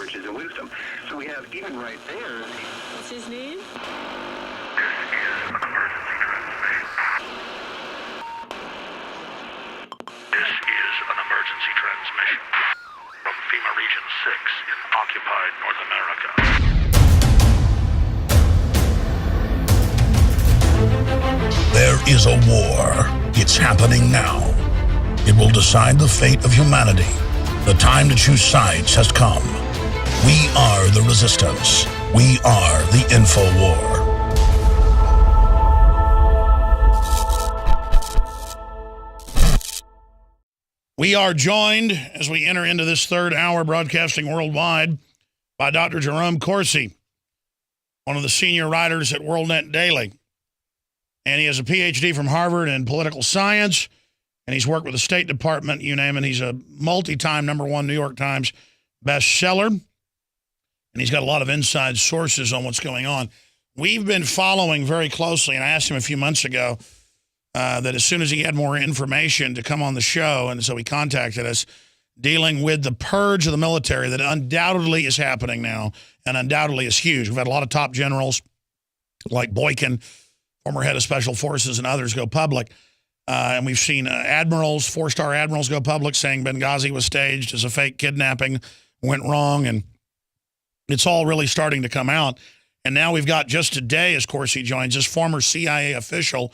riches and wisdom. So we have, even right there... What's his name? This is an emergency transmission from FEMA Region 6 in occupied North America. There is a war. It's happening now. It will decide the fate of humanity. The time to choose sides has come. We are the resistance. We are the info war. We are joined, as we enter into this third hour broadcasting worldwide, by Dr. Jerome Corsi, one of the senior writers at WorldNet Daily. And he has a PhD from Harvard in political science, and he's worked with the State Department, you name it. He's a multi-time #1 New York Times bestseller, and he's got a lot of inside sources on what's going on. We've been following very closely, and I asked him a few months ago that as soon as he had more information to come on the show, and so he contacted us, dealing with the purge of the military that undoubtedly is happening now, and undoubtedly is huge. We've had a lot of top generals like Boykin, former head of special forces, and others go public. And we've seen admirals, 4-star admirals go public saying Benghazi was staged as a fake kidnapping, went wrong, and it's all really starting to come out. And now we've got, just today, as Corsi joins us, former CIA official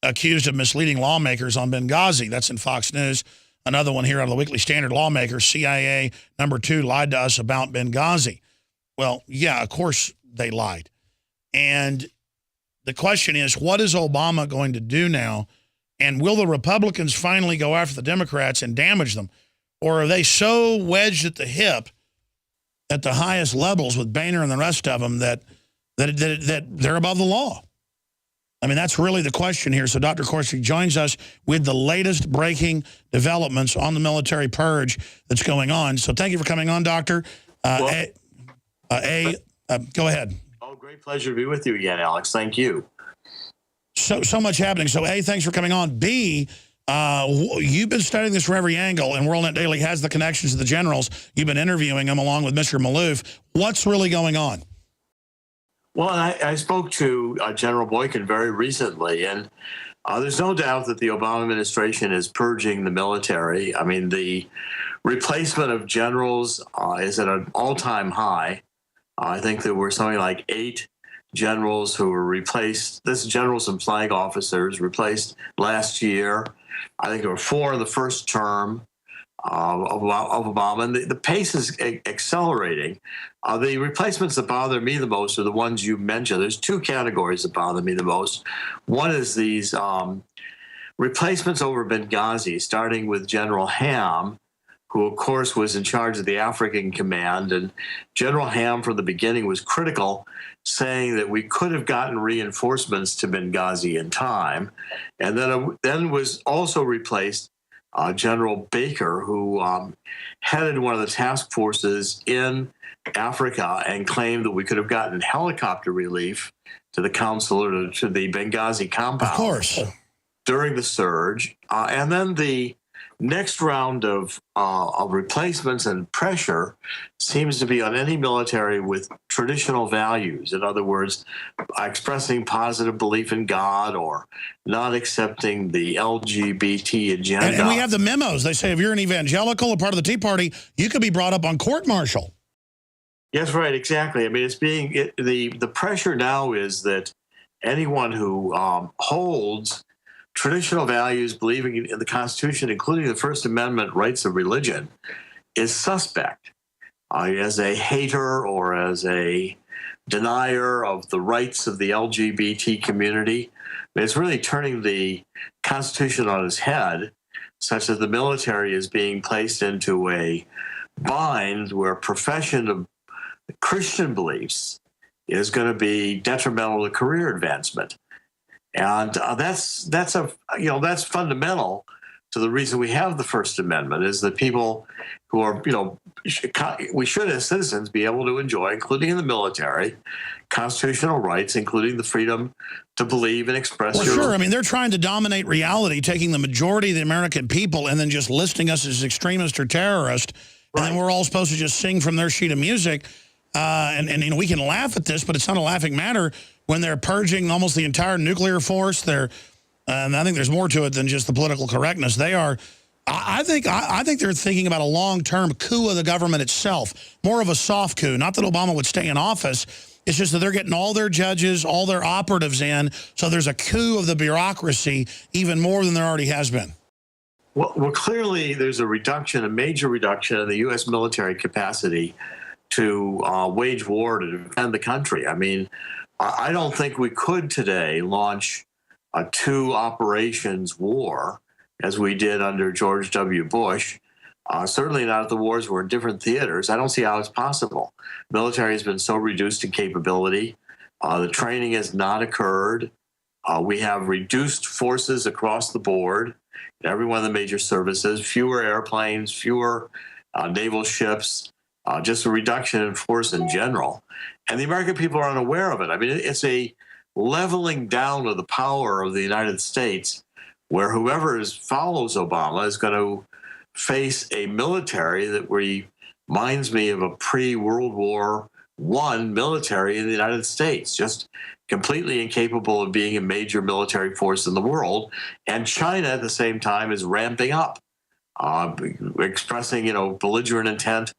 accused of misleading lawmakers on Benghazi. That's in Fox News. Another one here out of the Weekly Standard, lawmakers, CIA #2 lied to us about Benghazi. Well, yeah, of course they lied. And the question is, what is Obama going to do now? And will the Republicans finally go after the Democrats and damage them? Or are they so wedged at the hip at the highest levels with Boehner and the rest of them that they're above the law? I mean, that's really the question here. So Dr. Corsi joins us with the latest breaking developments on the military purge that's going on. So thank you for coming on, Doctor. Go ahead. Oh, great pleasure to be with you again, Alex. Thank you. So much happening. So, A, thanks for coming on. B, you've been studying this from every angle, and WorldNet Daily has the connections to the generals. You've been interviewing them along with Mr. Malouf. What's really going on? Well, I spoke to General Boykin very recently, and there's no doubt that the Obama administration is purging the military. I mean, the replacement of generals is at an all-time high. I think there were something like 8 generals who were replaced. This is generals and flag officers replaced last year. I think there were 4 in the first term of Obama, and the pace is accelerating. The replacements that bother me the most are the ones you mentioned. There's 2 categories that bother me the most. One is these replacements over Benghazi, starting with General Ham, who, of course, was in charge of the African command. And General Ham, from the beginning, was critical, saying that we could have gotten reinforcements to Benghazi in time. And then was also replaced General Baker, who headed one of the task forces in Africa and claimed that we could have gotten helicopter relief to the consulate or to the Benghazi compound. Of course. During the surge. And then the next round of replacements and pressure seems to be on any military with traditional values. In other words, expressing positive belief in God or not accepting the LGBT agenda. And we have the memos. They say if you're an evangelical or part of the Tea Party, you could be brought up on court-martial. Yes, right, exactly. I mean, the pressure now is that anyone who holds traditional values, believing in the Constitution, including the First Amendment rights of religion, is suspect as a hater or as a denier of the rights of the LGBT community. I mean, it's really turning the Constitution on its head, such that the military is being placed into a bind where profession of Christian beliefs is going to be detrimental to career advancement. And that's fundamental to the reason we have the First Amendment, is that people who are, we should as citizens be able to enjoy, including in the military, constitutional rights, including the freedom to believe and express your... Sure. I mean, they're trying to dominate reality, taking the majority of the American people and then just listing us as extremist or terrorist And then we're all supposed to just sing from their sheet of music. And you know, we can laugh at this, but it's not a laughing matter when they're purging almost the entire nuclear force. And I think there's more to it than just the political correctness. They are, I think they're thinking about a long-term coup of the government itself, more of a soft coup. Not that Obama would stay in office. It's just that they're getting all their judges, all their operatives in. So there's a coup of the bureaucracy, even more than there already has been. Well, clearly there's a major reduction in the U.S. military capacity to wage war to defend the country. I mean, I don't think we could today launch a two operations war as we did under George W. Bush. Certainly not if the wars were in different theaters. I don't see how it's possible. Military has been so reduced in capability. The training has not occurred. We have reduced forces across the board in every one of the major services, fewer airplanes, fewer naval ships, just a reduction in force in general. And the American people are unaware of it. I mean, it's a leveling down of the power of the United States, where whoever follows Obama is going to face a military that reminds me of a pre-World War I military in the United States, just completely incapable of being a major military force in the world. And China at the same time is ramping up, expressing, belligerent intent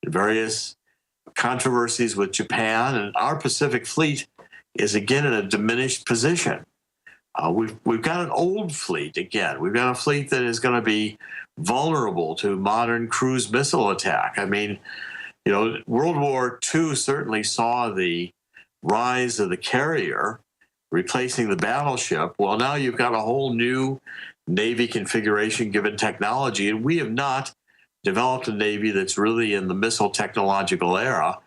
in various controversies with Japan. And our Pacific Fleet is again in a diminished position. We've got an old fleet again. We've got a fleet that is going to be vulnerable to modern cruise missile attack. I mean, World War II certainly saw the rise of the carrier replacing the battleship. Well, now you've got a whole new Navy configuration given technology, and we have not developed a Navy that's really in the missile technological era,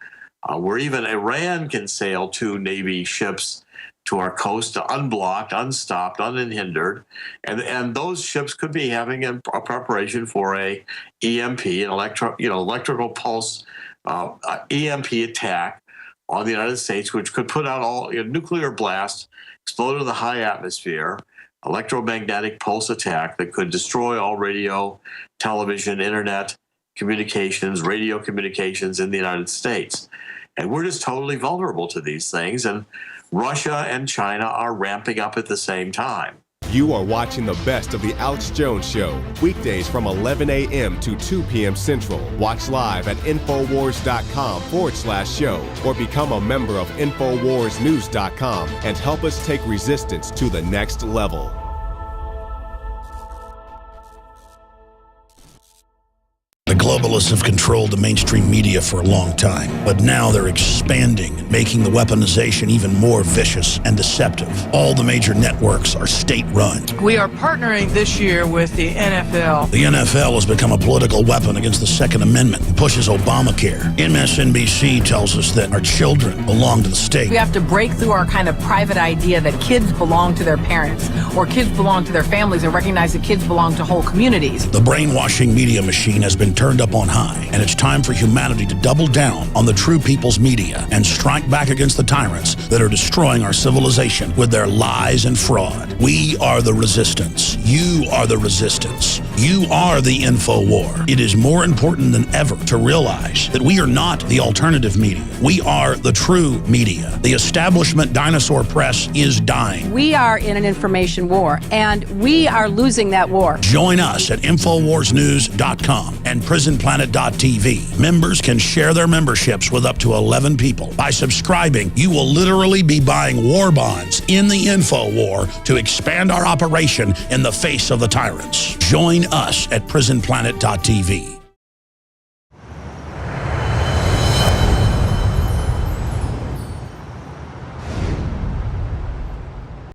where even Iran can sail 2 Navy ships to our coast, unblocked, unstopped, unhindered, and those ships could be having a preparation for a EMP, an electrical pulse EMP attack on the United States, which could put out all nuclear blast, explode in the high atmosphere, electromagnetic pulse attack that could destroy all radio, television, internet communications, radio communications in the United States. And we're just totally vulnerable to these things. And Russia and China are ramping up at the same time. You are watching the best of The Alex Jones Show, weekdays from 11 a.m. to 2 p.m. Central. Watch live at Infowars.com/show or become a member of InfoWarsNews.com and help us take resistance to the next level. The globalists have controlled the mainstream media for a long time, but now they're expanding, making the weaponization even more vicious and deceptive. All the major networks are state-run. We are partnering this year with the NFL. The NFL has become a political weapon against the Second Amendment and pushes Obamacare. MSNBC tells us that our children belong to the state. We have to break through our kind of private idea that kids belong to their parents or kids belong to their families and recognize that kids belong to whole communities. The brainwashing media machine has been turned up on high, and it's time for humanity to double down on the true people's media and strike back against the tyrants that are destroying our civilization with their lies and fraud. We are the resistance. You are the resistance. You are the info war. It is more important than ever to realize that we are not the alternative media. We are the true media. The establishment dinosaur press is dying. We are in an information war, and we are losing that war. Join us at InfoWarsNews.com and PrisonPlanet.tv. Members can share their memberships with up to 11 people. By subscribing, you will literally be buying war bonds in the info war to expand our operation in the face of the tyrants. Join us at PrisonPlanet.tv.